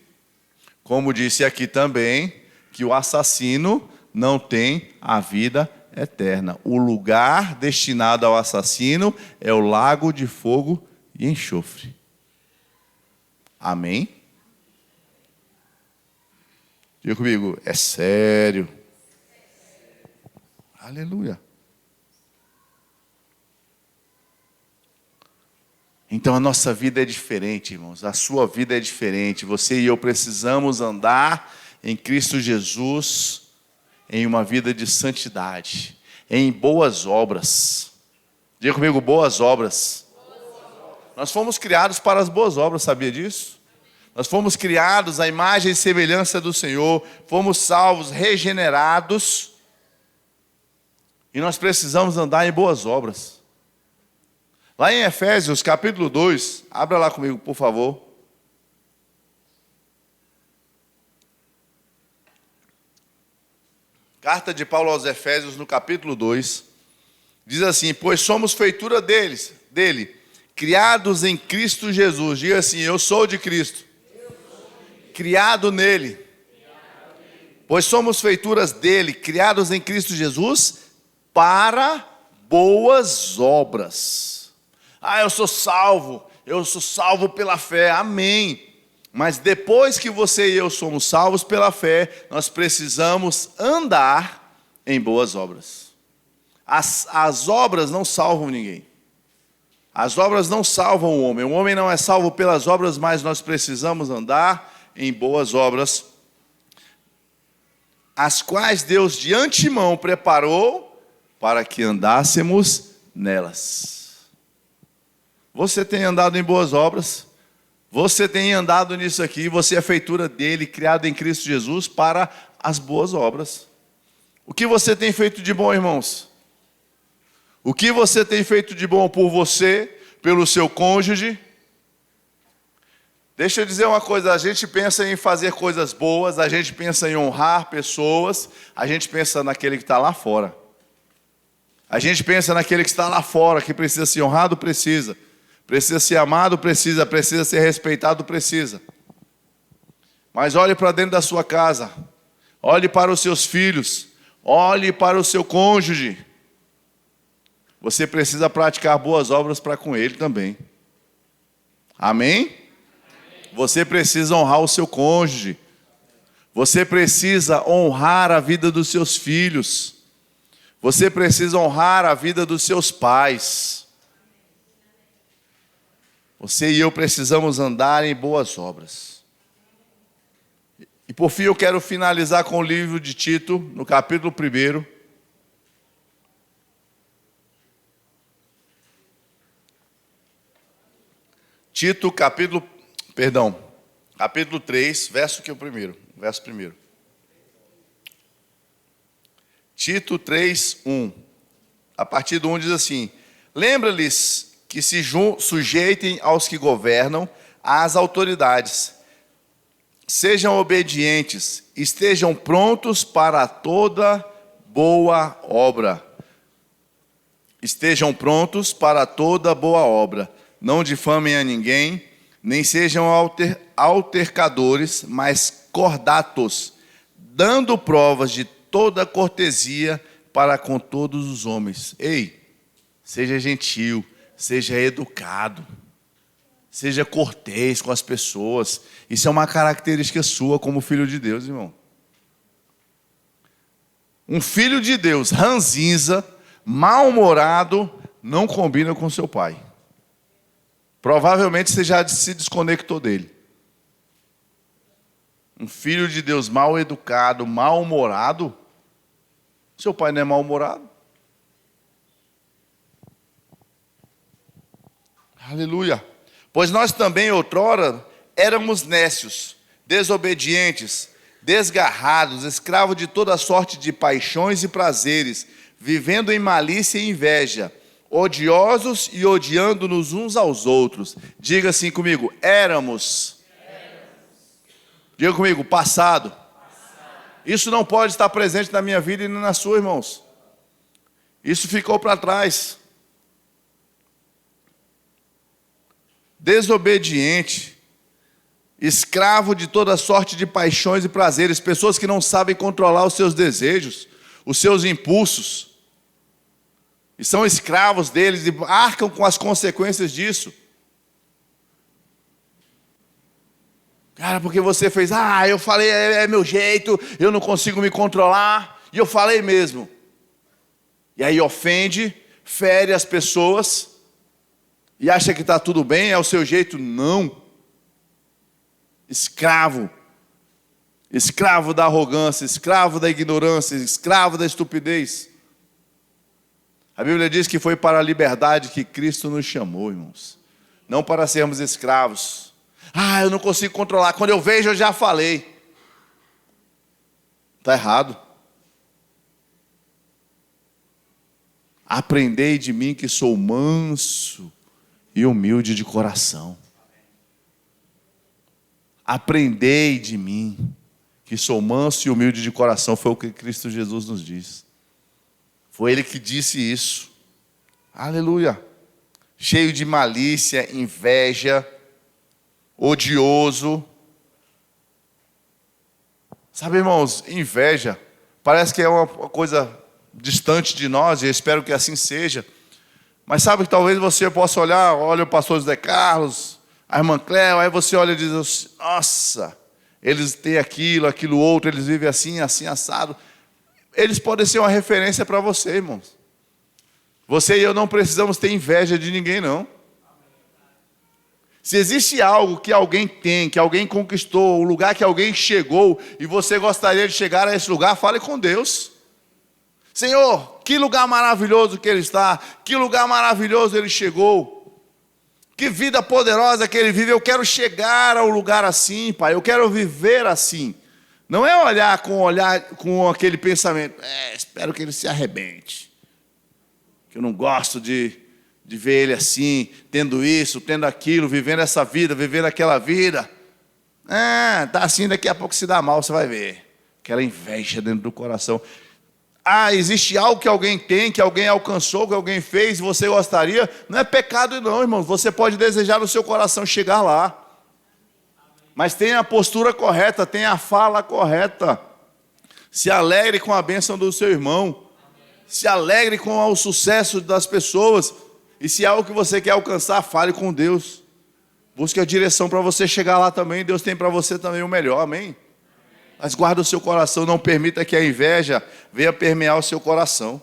como disse aqui também, que o assassino não tem a vida eterna. O lugar destinado ao assassino é o lago de fogo e enxofre. Amém? Diga comigo, é sério. Aleluia. Então a nossa vida é diferente, irmãos. A sua vida é diferente. Você e eu precisamos andar em Cristo Jesus em uma vida de santidade, em boas obras. Diga comigo, boas obras. Nós fomos criados para as boas obras, sabia disso? Nós fomos criados à imagem e semelhança do Senhor, fomos salvos, regenerados, e nós precisamos andar em boas obras. Lá em Efésios, capítulo 2, abra lá comigo, por favor. Carta de Paulo aos Efésios, no capítulo 2, diz assim: pois somos feitura dele, criados em Cristo Jesus. Diga assim, eu sou de Cristo, criado nele. Pois somos feituras dele, criados em Cristo Jesus, para boas obras. Ah, eu sou salvo pela fé, amém. Mas depois que você e eu somos salvos pela fé, nós precisamos andar em boas obras. As obras não salvam ninguém. As obras não salvam o homem não é salvo pelas obras, mas nós precisamos andar em boas obras, as quais Deus de antemão preparou para que andássemos nelas. Você tem andado em boas obras? Você tem andado nisso aqui, você é feitura dele, criado em Cristo Jesus para as boas obras. O que você tem feito de bom, irmãos? O que você tem feito de bom por você, pelo seu cônjuge? Deixa eu dizer uma coisa, a gente pensa em fazer coisas boas, a gente pensa em honrar pessoas, a gente pensa naquele que está lá fora. A gente pensa naquele que está lá fora, que precisa ser honrado, precisa ser amado, precisa ser respeitado, precisa. Mas olhe para dentro da sua casa, olhe para os seus filhos, olhe para o seu cônjuge. Você precisa praticar boas obras para com ele também. Amém? Você precisa honrar o seu cônjuge. Você precisa honrar a vida dos seus filhos. Você precisa honrar a vida dos seus pais. Você e eu precisamos andar em boas obras. E por fim eu quero finalizar com o livro de Tito, no capítulo 1. Tito, capítulo 3, verso 1. Tito 3, 1. A partir do 1 diz assim: lembra-lhes que se sujeitem aos que governam, às autoridades. Sejam obedientes, estejam prontos para toda boa obra. Estejam prontos para toda boa obra. Não difamem a ninguém, nem sejam altercadores, mas cordatos, dando provas de toda cortesia para com todos os homens. Ei, seja gentil, seja educado, seja cortês com as pessoas. Isso é uma característica sua como filho de Deus, irmão. Um filho de Deus ranzinza, mal-humorado, não combina com seu pai. Provavelmente você já se desconectou dele. Um filho de Deus mal educado, mal-humorado. Seu pai não é mal-humorado? Aleluia. Pois nós também outrora éramos nécios, desobedientes, desgarrados, escravos de toda sorte de paixões e prazeres, vivendo em malícia e inveja, odiosos e odiando-nos uns aos outros. Diga assim comigo: éramos. Diga comigo: passado. Isso não pode estar presente na minha vida e nem na sua, irmãos. Isso ficou para trás. Desobediente, escravo de toda sorte de paixões e prazeres, pessoas que não sabem controlar os seus desejos, os seus impulsos, e são escravos deles e arcam com as consequências disso. Cara, porque você fez, eu falei, é meu jeito, eu não consigo me controlar, e eu falei mesmo. E aí ofende, fere as pessoas, e acha que está tudo bem, é o seu jeito. Não. Escravo da arrogância, escravo da ignorância, escravo da estupidez. A Bíblia diz que foi para a liberdade que Cristo nos chamou, irmãos. Não para sermos escravos. Eu não consigo controlar. Quando eu vejo, eu já falei. Está errado. Aprendei de mim que sou manso e humilde de coração. Aprendei de mim que sou manso e humilde de coração. Foi o que Cristo Jesus nos diz. Foi Ele que disse isso. Aleluia. Cheio de malícia, inveja, odioso. Sabe, irmãos, inveja parece que é uma coisa distante de nós, e eu espero que assim seja. Mas sabe que talvez você possa olhar, olha o pastor José Carlos, a irmã Cléo, aí você olha e diz assim, nossa, eles têm aquilo outro, eles vivem assim, assim, assado. Eles podem ser uma referência para você, irmãos. Você e eu não precisamos ter inveja de ninguém, não. Se existe algo que alguém tem, que alguém conquistou, um lugar que alguém chegou, e você gostaria de chegar a esse lugar, fale com Deus. Senhor, que lugar maravilhoso que Ele está, que lugar maravilhoso Ele chegou, que vida poderosa que Ele vive, eu quero chegar ao lugar assim, Pai, eu quero viver assim. Não é olhar com aquele pensamento, espero que ele se arrebente, que eu não gosto de ver ele assim, tendo isso, tendo aquilo, vivendo essa vida, vivendo aquela vida. Tá assim, daqui a pouco se dá mal, você vai ver. Aquela inveja dentro do coração. Existe algo que alguém tem, que alguém alcançou, que alguém fez, e você gostaria. Não é pecado não, irmãos. Você pode desejar no seu coração chegar lá. Mas tenha a postura correta, tenha a fala correta. Se alegre com a bênção do seu irmão. Se alegre com o sucesso das pessoas. E se é algo que você quer alcançar, fale com Deus. Busque a direção para você chegar lá também. Deus tem para você também o melhor, amém? Mas guarda o seu coração, não permita que a inveja venha permear o seu coração.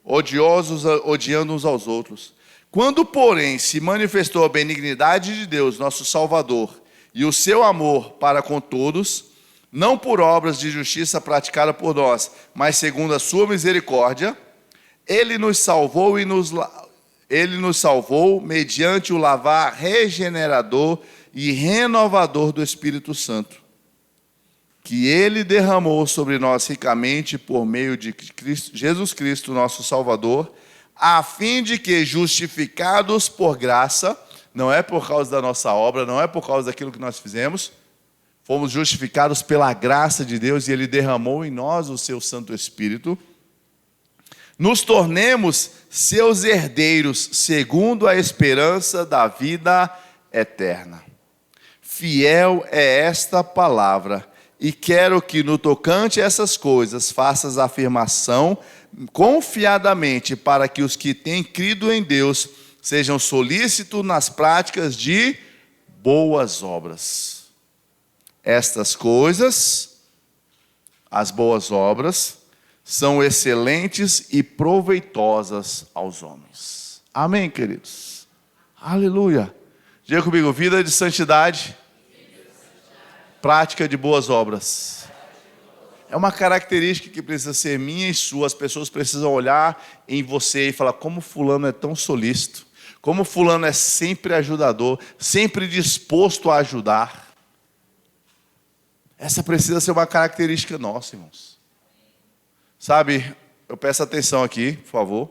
Odiosos, odiando uns aos outros. Quando, porém, se manifestou a benignidade de Deus, nosso Salvador, e o seu amor para com todos, não por obras de justiça praticada por nós, mas segundo a sua misericórdia, Ele nos salvou mediante o lavar regenerador e renovador do Espírito Santo, que Ele derramou sobre nós ricamente por meio de Jesus Cristo, nosso Salvador, a fim de que, justificados por graça, não é por causa da nossa obra, não é por causa daquilo que nós fizemos, fomos justificados pela graça de Deus e Ele derramou em nós o seu Santo Espírito, nos tornemos seus herdeiros, segundo a esperança da vida eterna. Fiel é esta palavra, e quero que no tocante a essas coisas faças afirmação confiadamente, para que os que têm crido em Deus sejam solícitos nas práticas de boas obras. Estas coisas, as boas obras, são excelentes e proveitosas aos homens. Amém, queridos? Aleluia. Diga comigo, vida de santidade, prática de boas obras. É uma característica que precisa ser minha e sua. As pessoas precisam olhar em você e falar, como fulano é tão solícito, como fulano é sempre ajudador, sempre disposto a ajudar. Essa precisa ser uma característica nossa, irmãos. Sabe, eu peço atenção aqui, por favor.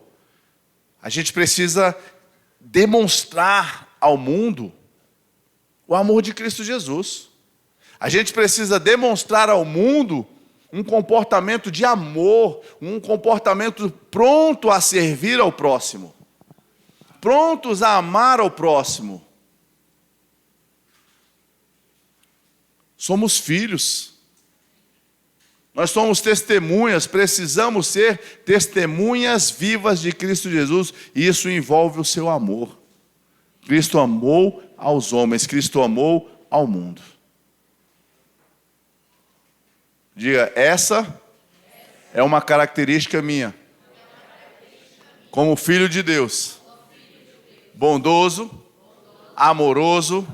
A gente precisa demonstrar ao mundo o amor de Cristo Jesus. A gente precisa demonstrar ao mundo um comportamento de amor, um comportamento pronto a servir ao próximo, prontos a amar ao próximo. Somos filhos, nós somos testemunhas, precisamos ser testemunhas vivas de Cristo Jesus, e isso envolve o seu amor. Cristo amou aos homens, Cristo amou ao mundo. Diga, essa é uma característica minha, como filho de Deus, bondoso, amoroso,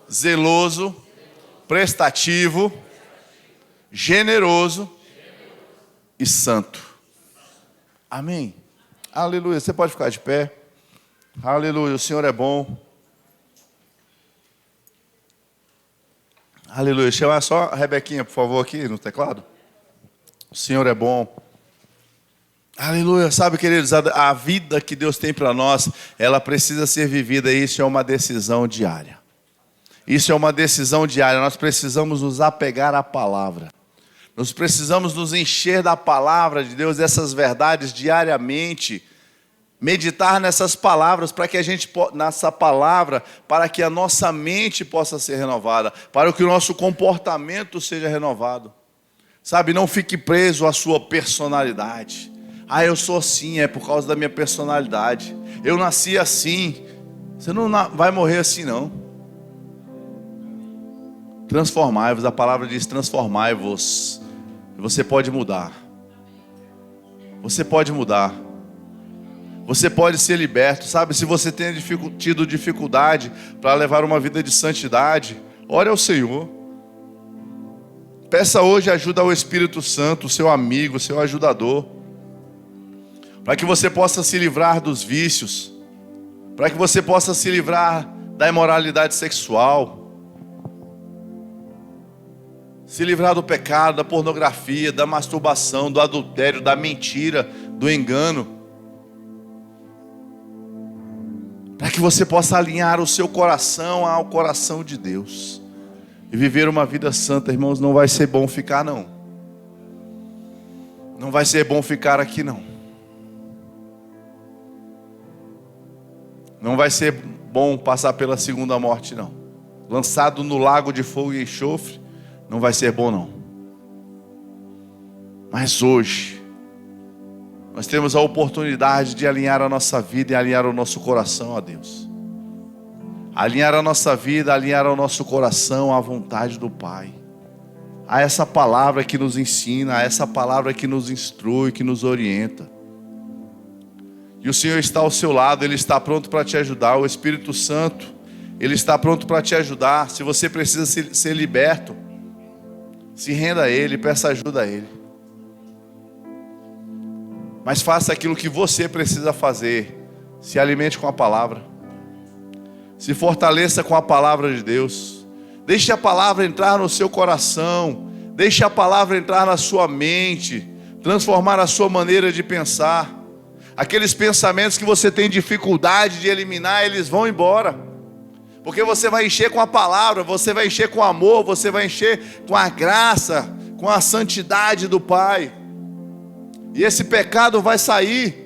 zeloso, prestativo, generoso e santo. Amém? Aleluia. Você pode ficar de pé. Aleluia. O Senhor é bom. Aleluia. Chama só a Rebequinha, por favor, aqui no teclado. O Senhor é bom. Aleluia. Sabe, queridos, a vida que Deus tem para nós, ela precisa ser vivida, e isso é uma decisão diária. Isso é uma decisão diária. Nós precisamos nos apegar à palavra. Nós precisamos nos encher da palavra de Deus, dessas verdades diariamente. Meditar nessas palavras, para que a gente, nessa palavra, para que a nossa mente possa ser renovada, para que o nosso comportamento seja renovado, Sabe, não fique preso à sua personalidade. Ah, eu sou assim, é por causa da minha personalidade. Eu nasci assim. Você não vai morrer assim, não. Transformai-vos, a palavra diz transformai-vos. Você pode mudar. Você pode mudar. Você pode ser liberto. Sabe, se você tem tido dificuldade para levar uma vida de santidade, ore ao Senhor. Peça hoje ajuda ao Espírito Santo, o seu amigo, o seu ajudador, para que você possa se livrar dos vícios, para que você possa se livrar da imoralidade sexual, se livrar do pecado, da pornografia, da masturbação, do adultério, da mentira, do engano, para que você possa alinhar o seu coração ao coração de Deus e viver uma vida santa. Irmãos, não vai ser bom ficar, não. Não vai ser bom ficar aqui, não. Não vai ser bom passar pela segunda morte, não. Lançado no lago de fogo e enxofre, não vai ser bom, não. Mas hoje nós temos a oportunidade de alinhar a nossa vida e alinhar o nosso coração a Deus. Alinhar a nossa vida, alinhar o nosso coração à vontade do Pai. A essa palavra que nos ensina, a essa palavra que nos instrui, que nos orienta. E o Senhor está ao seu lado, Ele está pronto para te ajudar. O Espírito Santo, Ele está pronto para te ajudar. Se você precisa ser liberto, se renda a Ele, peça ajuda a Ele. Mas faça aquilo que você precisa fazer. Se alimente com a palavra. Se fortaleça com a palavra de Deus. Deixe a palavra entrar no seu coração. Deixe a palavra entrar na sua mente. Transformar a sua maneira de pensar. Aqueles pensamentos que você tem dificuldade de eliminar, eles vão embora. Porque você vai encher com a palavra, você vai encher com amor, você vai encher com a graça, com a santidade do Pai. E esse pecado vai sair.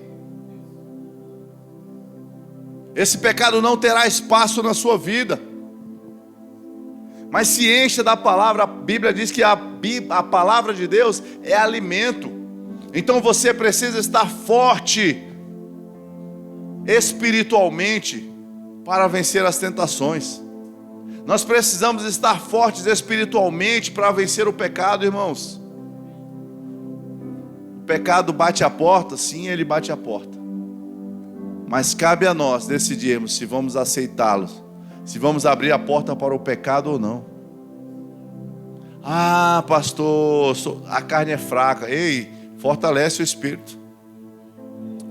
Esse pecado não terá espaço na sua vida. Mas se encha da palavra. A Bíblia diz que a palavra de Deus é alimento. Então você precisa estar forte espiritualmente para vencer as tentações. Nós precisamos estar fortes espiritualmente para vencer o pecado, irmãos. O pecado bate a porta, sim, ele bate a porta. Mas cabe a nós decidirmos se vamos aceitá-lo, se vamos abrir a porta para o pecado ou não. Ah, pastor, a carne é fraca. Ei, fortalece o espírito.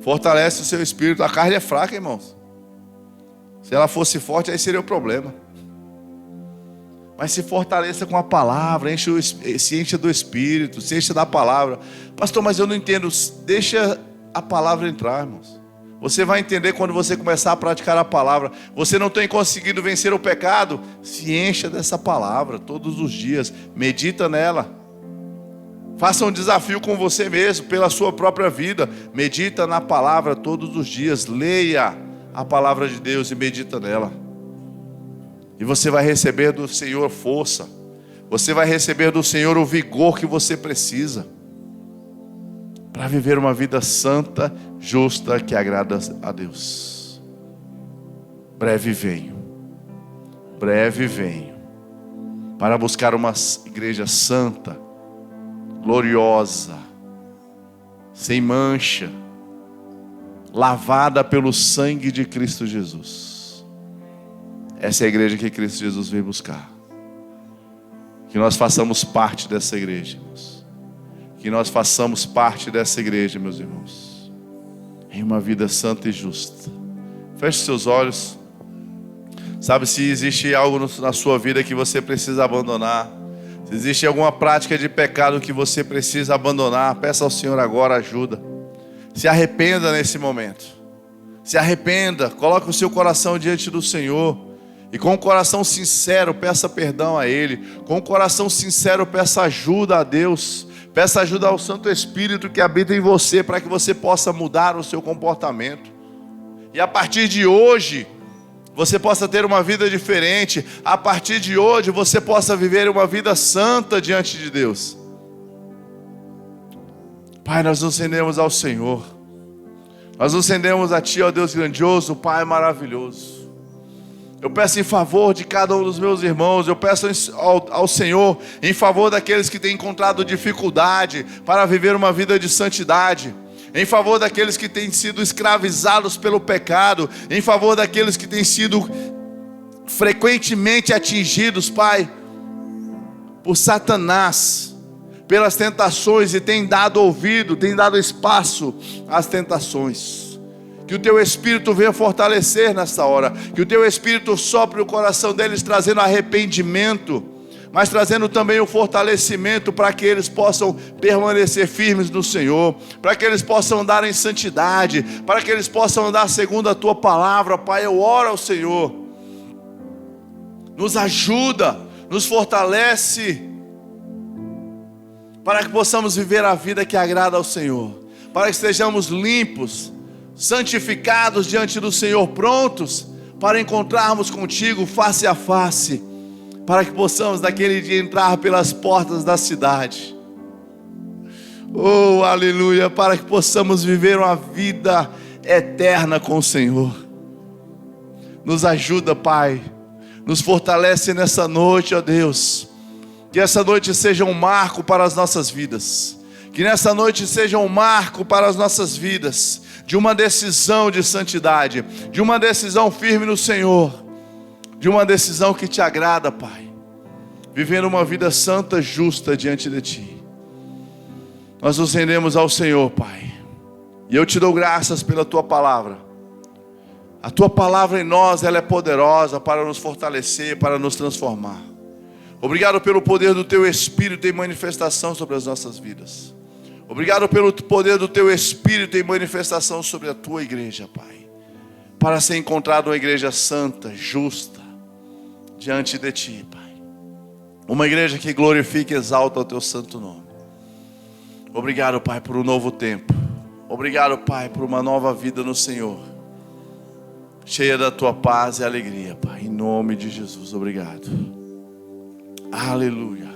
Fortalece o seu espírito. A carne é fraca, irmãos. Se ela fosse forte, aí seria o problema. Mas se fortaleça com a palavra, se encha do Espírito, se encha da palavra. Pastor, mas eu não entendo. Deixa a palavra entrar, irmãos. Você vai entender quando você começar a praticar a palavra. Você não tem conseguido vencer o pecado? Se encha dessa palavra todos os dias. Medita nela. Faça um desafio com você mesmo, pela sua própria vida. Medita na palavra todos os dias. Leia a palavra de Deus e medita nela. E você vai receber do Senhor força. Você vai receber do Senhor o vigor que você precisa para viver uma vida santa, justa, que agrada a Deus. Breve venho para buscar uma igreja santa, gloriosa, sem mancha, lavada pelo sangue de Cristo Jesus. Essa é a igreja que Cristo Jesus veio buscar. Que nós façamos parte dessa igreja, irmãos. Que nós façamos parte dessa igreja, meus irmãos, em uma vida santa e justa. Feche seus olhos. Sabe, se existe algo na sua vida que você precisa abandonar, se existe alguma prática de pecado que você precisa abandonar, peça ao Senhor agora ajuda. Se arrependa nesse momento. Se arrependa, coloque o seu coração diante do Senhor. E com o coração sincero, peça perdão a Ele. Com o coração sincero, peça ajuda a Deus. Peça ajuda ao Santo Espírito que habita em você, para que você possa mudar o seu comportamento. E a partir de hoje, você possa ter uma vida diferente. A partir de hoje, você possa viver uma vida santa diante de Deus. Pai, nós nos rendemos ao Senhor. Nós nos rendemos a Ti, ó Deus grandioso, Pai maravilhoso. Eu peço em favor de cada um dos meus irmãos. Eu peço ao Senhor em favor daqueles que têm encontrado dificuldade para viver uma vida de santidade, em favor daqueles que têm sido escravizados pelo pecado, em favor daqueles que têm sido frequentemente atingidos, Pai, por Satanás, pelas tentações, e têm dado ouvido, têm dado espaço às tentações. Que o Teu Espírito venha fortalecer nessa hora. Que o Teu Espírito sopre o coração deles, trazendo arrependimento, mas trazendo também o fortalecimento para que eles possam permanecer firmes no Senhor, para que eles possam andar em santidade, para que eles possam andar segundo a Tua palavra. Pai, eu oro ao Senhor. Nos ajuda, nos fortalece, para que possamos viver a vida que agrada ao Senhor, para que estejamos limpos, santificados diante do Senhor, prontos para encontrarmos contigo face a face, para que possamos naquele dia entrar pelas portas da cidade. Oh, aleluia, para que possamos viver uma vida eterna com o Senhor. Nos ajuda, Pai, nos fortalece nessa noite, ó Deus. Que essa noite seja um marco para as nossas vidas. Que nessa noite seja um marco para as nossas vidas, de uma decisão de santidade, de uma decisão firme no Senhor, de uma decisão que Te agrada, Pai, vivendo uma vida santa, justa diante de Ti. Nós nos rendemos ao Senhor, Pai, e eu Te dou graças pela Tua palavra. A Tua palavra em nós, ela é poderosa para nos fortalecer, para nos transformar. Obrigado pelo poder do Teu Espírito em manifestação sobre as nossas vidas. Obrigado pelo poder do Teu Espírito em manifestação sobre a Tua igreja, Pai, para ser encontrada uma igreja santa, justa, diante de Ti, Pai. Uma igreja que glorifica e exalta o Teu santo nome. Obrigado, Pai, por um novo tempo. Obrigado, Pai, por uma nova vida no Senhor, cheia da Tua paz e alegria, Pai, em nome de Jesus. Obrigado. Aleluia.